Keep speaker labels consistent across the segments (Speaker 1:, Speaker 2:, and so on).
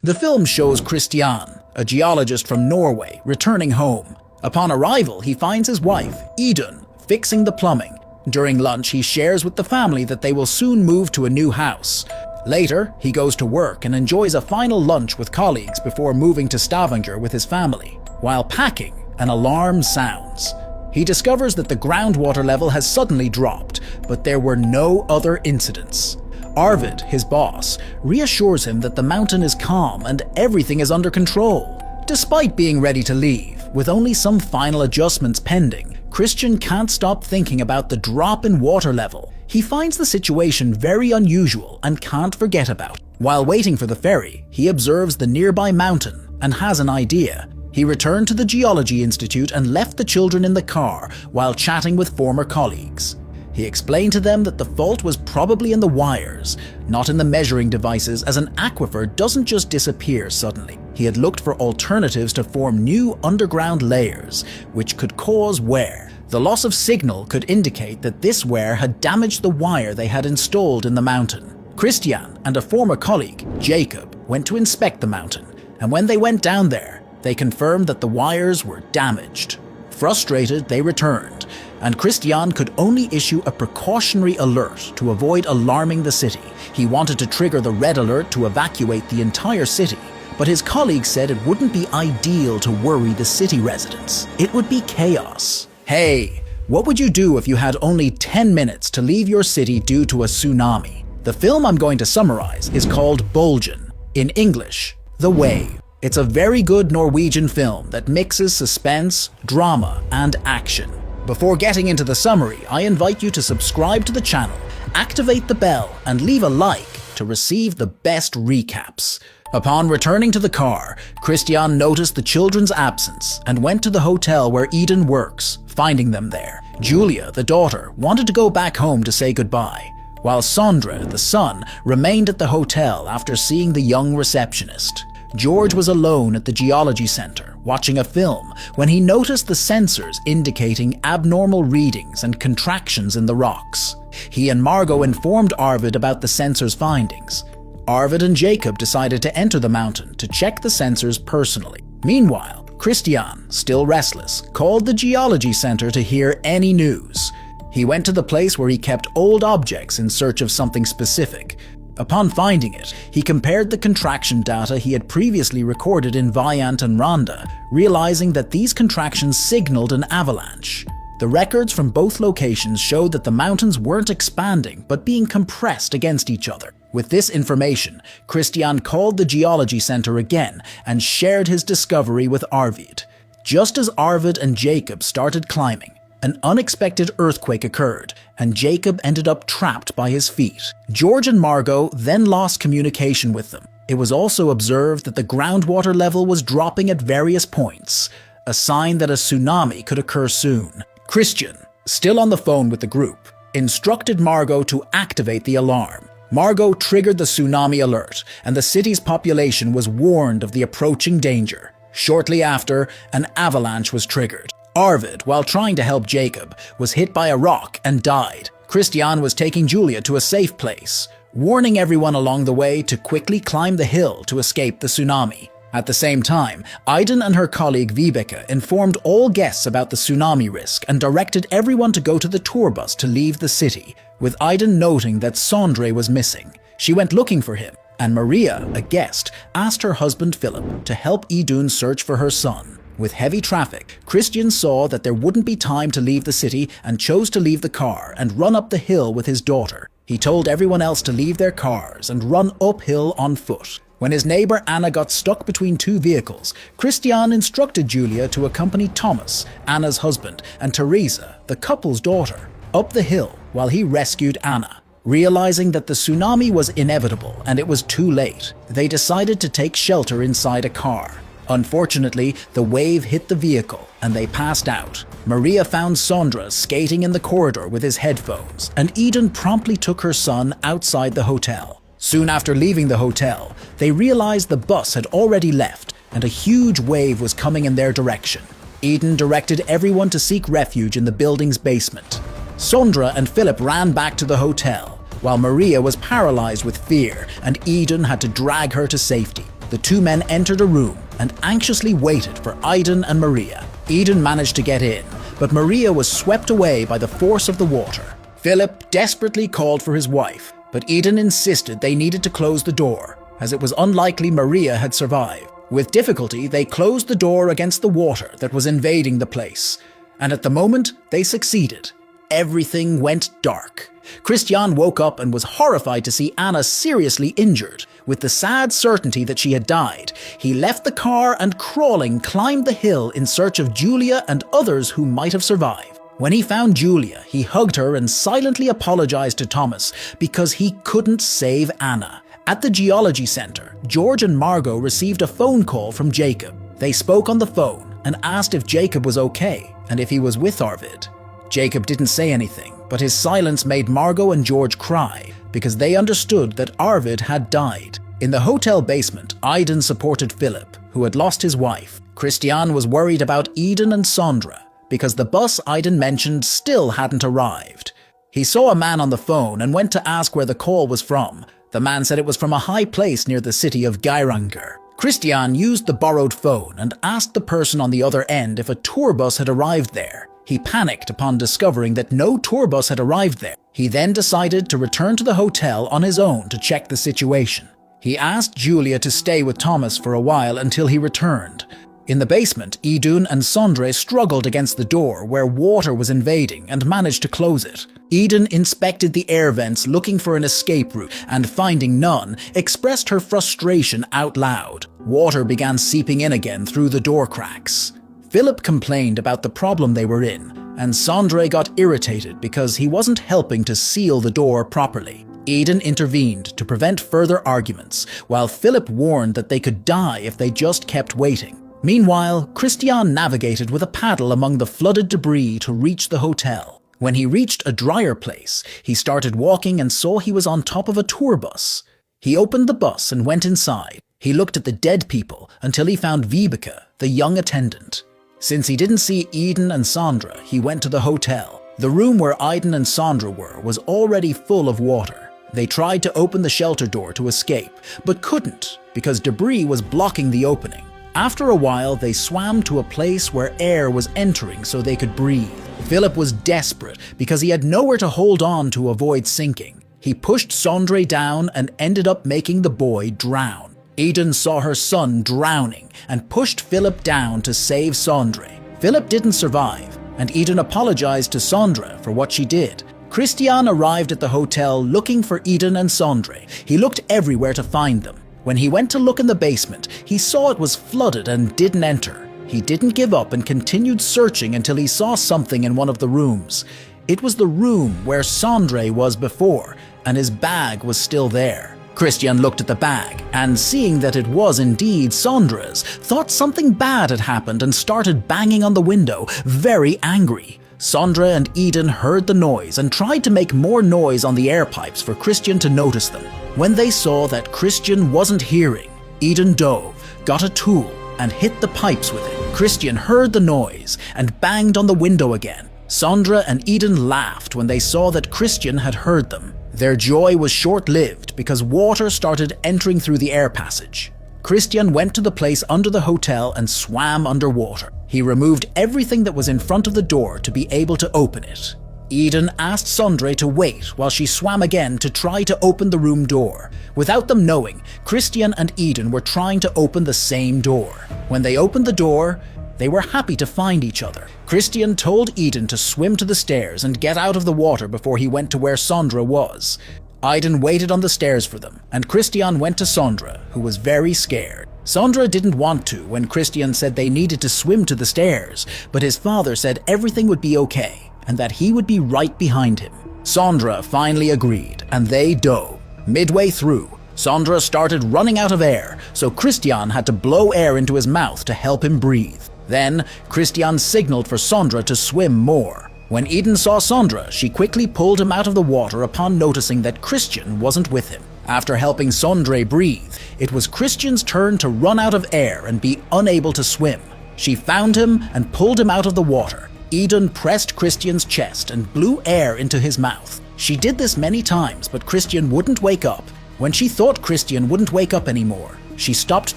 Speaker 1: The film shows Christian, a geologist from Norway, returning home. Upon arrival, he finds his wife, Idun, fixing the plumbing. During lunch, he shares with the family that they will soon move to a new house. Later, he goes to work and enjoys a final lunch with colleagues before moving to Stavanger with his family. While packing, an alarm sounds. He discovers that the groundwater level has suddenly dropped, but there were no other incidents. Arvid, his boss, reassures him that the mountain is calm and everything is under control. Despite being ready to leave, with only some final adjustments pending, Christian can't stop thinking about the drop in water level. He finds the situation very unusual and can't forget about it. While waiting for the ferry, he observes the nearby mountain and has an idea. He returned to the Geology Institute and left the children in the car while chatting with former colleagues. He explained to them that the fault was probably in the wires, not in the measuring devices, as an aquifer doesn't just disappear suddenly. He had looked for alternatives to form new underground layers, which could cause wear. The loss of signal could indicate that this wear had damaged the wire they had installed in the mountain. Christian and a former colleague, Jacob, went to inspect the mountain, and when they went down there, they confirmed that the wires were damaged. Frustrated, they returned, and Christian could only issue a precautionary alert to avoid alarming the city. He wanted to trigger the red alert to evacuate the entire city, but his colleagues said it wouldn't be ideal to worry the city residents. It would be chaos. Hey, what would you do if you had only 10 minutes to leave your city due to a tsunami? The film I'm going to summarize is called Bølgen. In English, The Wave. It's a very good Norwegian film that mixes suspense, drama, and action. Before getting into the summary, I invite you to subscribe to the channel, activate the bell, and leave a like to receive the best recaps. Upon returning to the car, Christian noticed the children's absence and went to the hotel where Idun works, finding them there. Julia, the daughter, wanted to go back home to say goodbye, while Sondre, the son, remained at the hotel after seeing the young receptionist. George was alone at the Geology Center, watching a film, when he noticed the sensors indicating abnormal readings and contractions in the rocks. He and Margot informed Arvid about the sensors' findings. Arvid and Jacob decided to enter the mountain to check the sensors personally. Meanwhile, Christian, still restless, called the Geology Center to hear any news. He went to the place where he kept old objects in search of something specific. Upon finding it, he compared the contraction data he had previously recorded in Viant and Randa, realizing that these contractions signaled an avalanche. The records from both locations showed that the mountains weren't expanding, but being compressed against each other. With this information, Christian called the Geology Center again and shared his discovery with Arvid. Just as Arvid and Jacob started climbing, an unexpected earthquake occurred, and Jacob ended up trapped by his feet. George and Margot then lost communication with them. It was also observed that the groundwater level was dropping at various points, a sign that a tsunami could occur soon. Christian, still on the phone with the group, instructed Margot to activate the alarm. Margot triggered the tsunami alert, and the city's population was warned of the approaching danger. Shortly after, an avalanche was triggered. Arvid, while trying to help Jacob, was hit by a rock and died. Christian was taking Julia to a safe place, warning everyone along the way to quickly climb the hill to escape the tsunami. At the same time, Idun and her colleague Vibeke informed all guests about the tsunami risk and directed everyone to go to the tour bus to leave the city, with Idun noting that Sondre was missing. She went looking for him, and Maria, a guest, asked her husband Philip to help Idun search for her son. With heavy traffic, Christian saw that there wouldn't be time to leave the city and chose to leave the car and run up the hill with his daughter. He told everyone else to leave their cars and run uphill on foot. When his neighbor Anna got stuck between two vehicles, Christian instructed Julia to accompany Thomas, Anna's husband, and Teresa, the couple's daughter, up the hill while he rescued Anna. Realizing that the tsunami was inevitable and it was too late, they decided to take shelter inside a car. Unfortunately, the wave hit the vehicle and they passed out. Maria found Sondre skating in the corridor with his headphones, and Idun promptly took her son outside the hotel. Soon after leaving the hotel, they realized the bus had already left and a huge wave was coming in their direction. Idun directed everyone to seek refuge in the building's basement. Sondre and Philip ran back to the hotel, while Maria was paralyzed with fear and Idun had to drag her to safety. The two men entered a room and anxiously waited for Eden and Maria. Eden managed to get in, but Maria was swept away by the force of the water. Philip desperately called for his wife, but Eden insisted they needed to close the door, as it was unlikely Maria had survived. With difficulty, they closed the door against the water that was invading the place, and at the moment, they succeeded. Everything went dark. Christian woke up and was horrified to see Anna seriously injured. With the sad certainty that she had died, he left the car and crawling climbed the hill in search of Julia and others who might have survived. When he found Julia, he hugged her and silently apologized to Thomas because he couldn't save Anna. At the geology center, George and Margot received a phone call from Jacob. They spoke on the phone and asked if Jacob was okay and if he was with Arvid. Jacob didn't say anything, but his silence made Margot and George cry because they understood that Arvid had died. In the hotel basement, Iden supported Philip, who had lost his wife. Christian was worried about Eden and Sandra because the bus Iden mentioned still hadn't arrived. He saw a man on the phone and went to ask where the call was from. The man said it was from a high place near the city of Geiranger. Christian used the borrowed phone and asked the person on the other end if a tour bus had arrived there. He panicked upon discovering that no tour bus had arrived there. He then decided to return to the hotel on his own to check the situation. He asked Julia to stay with Thomas for a while until he returned. In the basement, Idun and Sondre struggled against the door where water was invading and managed to close it. Eden inspected the air vents looking for an escape route and finding none, expressed her frustration out loud. Water began seeping in again through the door cracks. Philip complained about the problem they were in, and Sondre got irritated because he wasn't helping to seal the door properly. Eden intervened to prevent further arguments, while Philip warned that they could die if they just kept waiting. Meanwhile, Christian navigated with a paddle among the flooded debris to reach the hotel. When he reached a drier place, he started walking and saw he was on top of a tour bus. He opened the bus and went inside. He looked at the dead people until he found Vibeke, the young attendant. Since he didn't see Eden and Sandra, he went to the hotel. The room where Eden and Sandra were was already full of water. They tried to open the shelter door to escape, but couldn't because debris was blocking the opening. After a while, they swam to a place where air was entering so they could breathe. Philip was desperate because he had nowhere to hold on to avoid sinking. He pushed Sondre down and ended up making the boy drown. Eden saw her son drowning and pushed Philip down to save Sondre. Philip didn't survive, and Eden apologized to Sandra for what she did. Christian arrived at the hotel looking for Eden and Sondre. He looked everywhere to find them. When he went to look in the basement, he saw it was flooded and didn't enter. He didn't give up and continued searching until he saw something in one of the rooms. It was the room where Sondre was before, and his bag was still there. Christian looked at the bag, and seeing that it was indeed Sandra's, thought something bad had happened and started banging on the window, very angry. Sandra and Eden heard the noise and tried to make more noise on the air pipes for Christian to notice them. When they saw that Christian wasn't hearing, Eden dove, got a tool, and hit the pipes with it. Christian heard the noise and banged on the window again. Sandra and Eden laughed when they saw that Christian had heard them. Their joy was short-lived because water started entering through the air passage. Christian went to the place under the hotel and swam underwater. He removed everything that was in front of the door to be able to open it. Eden asked Sondre to wait while she swam again to try to open the room door. Without them knowing, Christian and Eden were trying to open the same door. When they opened the door, they were happy to find each other. Christian told Eden to swim to the stairs and get out of the water before he went to where Sandra was. Eden waited on the stairs for them, and Christian went to Sandra, who was very scared. Sandra didn't want to when Christian said they needed to swim to the stairs, but his father said everything would be okay, and that he would be right behind him. Sandra finally agreed, and they dove. Midway through, Sandra started running out of air, so Christian had to blow air into his mouth to help him breathe. Then, Christian signaled for Sandra to swim more. When Eden saw Sandra, she quickly pulled him out of the water upon noticing that Christian wasn't with him. After helping Sondre breathe, it was Christian's turn to run out of air and be unable to swim. She found him and pulled him out of the water. Eden pressed Christian's chest and blew air into his mouth. She did this many times, but Christian wouldn't wake up. When she thought Christian wouldn't wake up anymore, She stopped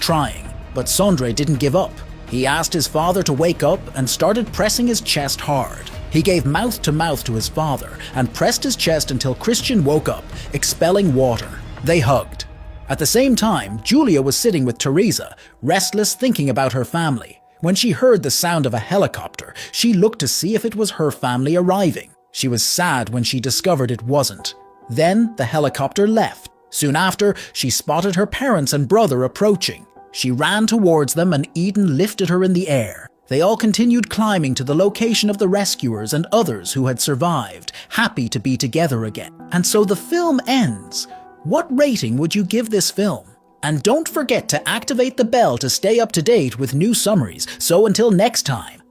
Speaker 1: trying, but Sondre didn't give up. He asked his father to wake up and started pressing his chest hard. He gave mouth to mouth to his father and pressed his chest until Christian woke up, expelling water. They hugged. At the same time, Julia was sitting with Teresa, restless, thinking about her family. When she heard the sound of a helicopter, she looked to see if it was her family arriving. She was sad when she discovered it wasn't. Then the helicopter left. Soon after, she spotted her parents and brother approaching. She ran towards them and Eden lifted her in the air. They all continued climbing to the location of the rescuers and others who had survived, happy to be together again. And so the film ends. What rating would you give this film? And don't forget to activate the bell to stay up to date with new summaries. So until next time,